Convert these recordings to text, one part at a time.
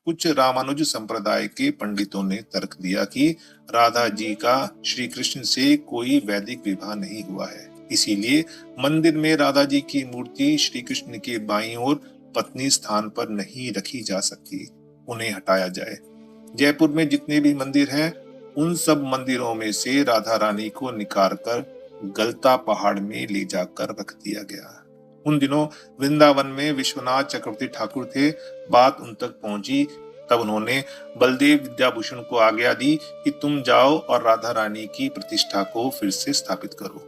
कुछ रामानुज संप्रदाय के पंडितों ने तर्क दिया कि राधा जी का श्री कृष्ण से कोई वैदिक विवाह नहीं हुआ है, इसीलिए मंदिर में राधा जी की मूर्ति श्री कृष्ण के बाईं ओर पत्नी स्थान पर नहीं रखी जा सकती, उन्हें हटाया जाए। जयपुर में जितने भी मंदिर हैं, उन सब मंदिरों में से राधा रानी को निकाल कर गलता पहाड़ में ले जाकर रख दिया गया। उन दिनों वृंदावन में विश्वनाथ चक्रवर्ती ठाकुर थे। बात उन तक पहुंची, तब उन्होंने बलदेव विद्याभूषण को आज्ञा दी कि तुम जाओ और राधा रानी की प्रतिष्ठा को फिर से स्थापित करो।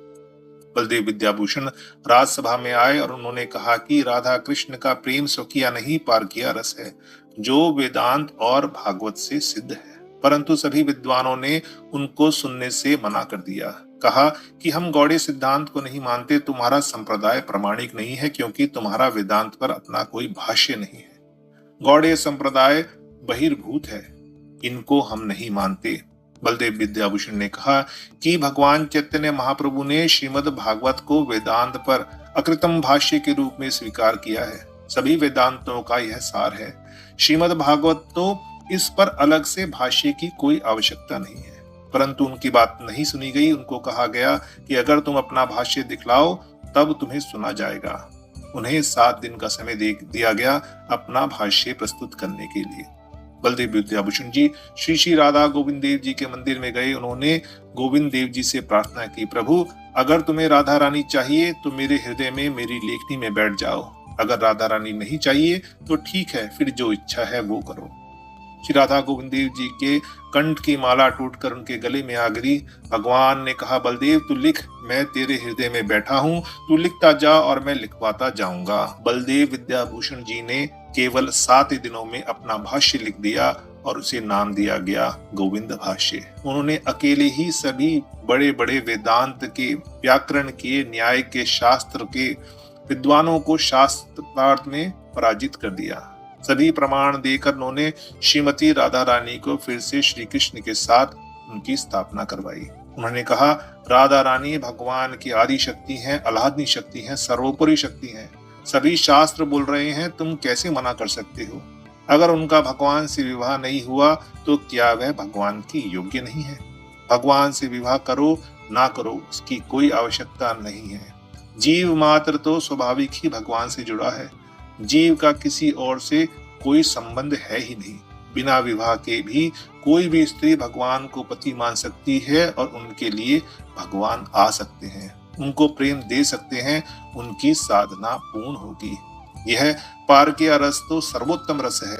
बलदेव विद्याभूषण राजसभा में आए और उन्होंने कहा कि राधा कृष्ण का प्रेम स्वकीय नहीं पारकीय रस है, जो वेदांत और भागवत से सिद्ध है। परंतु सभी विद्वानों ने उनको सुनने से मना कर दिया। कहा कि हम गौड़ीय सिद्धांत को नहीं मानते, तुम्हारा संप्रदाय प्रमाणिक नहीं है क्योंकि तुम्हारा वेदांत पर अपना कोई भाष्य नहीं है। गौड़ीय संप्रदाय बहिर्भूत है, इनको हम नहीं मानते। बलदेव विद्याभूषण ने कहा कि भगवान चैतन्य महाप्रभु ने श्रीमद् भागवत को वेदांत पर अकृतम भाष्य के रूप में स्वीकार किया है। सभी वेदांतों का यह सार है। श्रीमद् भागवत तो इस पर अलग से भाष्य की कोई आवश्यकता नहीं है। परंतु उनकी बात नहीं सुनी गई। उनको कहा गया कि अगर तुम अपना भाष्य दिखलाओ तब तुम्हें सुना जाएगा। उन्हें 7 दिन का समय दिया गया अपना भाष्य प्रस्तुत करने के लिए। बलदेव विद्याभूषण जी श्री श्री राधा गोविंद देव जी के मंदिर में गए। उन्होंने गोविंद देव जी से प्रार्थना की, प्रभु अगर तुम्हें राधा रानी चाहिए तो मेरे हृदय में मेरी लेखनी में बैठ जाओ, अगर राधा रानी नहीं चाहिए तो ठीक है, फिर जो इच्छा है वो करो। श्री राधा गोविंद देव जी के कंठ की माला टूटकर उनके गले में आ गिरी। भगवान ने कहा, बलदेव तू लिख, मैं तेरे हृदय में बैठा हूँ, तू लिखता जा और मैं लिखवाता जाऊंगा। बलदेव विद्याभूषण जी ने केवल 7 दिनों में अपना भाष्य लिख दिया और उसे नाम दिया गया गोविंद भाष्य। उन्होंने अकेले ही सभी बड़े बड़े वेदांत के, व्याकरण के, न्याय के, शास्त्र के विद्वानों को शास्त्रार्थ में पराजित कर दिया। सभी प्रमाण देकर उन्होंने श्रीमती राधा रानी को फिर से श्री कृष्ण के साथ उनकी स्थापना करवाई। उन्होंने कहा, राधा रानी भगवान की आदि शक्ति है, अलादनी शक्ति है, सर्वोपरि शक्ति है। सभी शास्त्र बोल रहे हैं, तुम कैसे मना कर सकते हो? अगर उनका भगवान से विवाह नहीं हुआ तो क्या वह भगवान की योग्य नहीं है? भगवान से विवाह करो ना करो उसकी कोई आवश्यकता नहीं है। जीव मात्र तो स्वाभाविक ही भगवान से जुड़ा है। जीव का किसी और से कोई संबंध है ही नहीं। बिना विवाह के भी कोई भी स्त्री भगवान को पति मान सकती है और उनके लिए भगवान आ सकते हैं, उनको प्रेम दे सकते हैं, उनकी साधना पूर्ण होगी। यह पारकीय रस तो सर्वोत्तम रस है।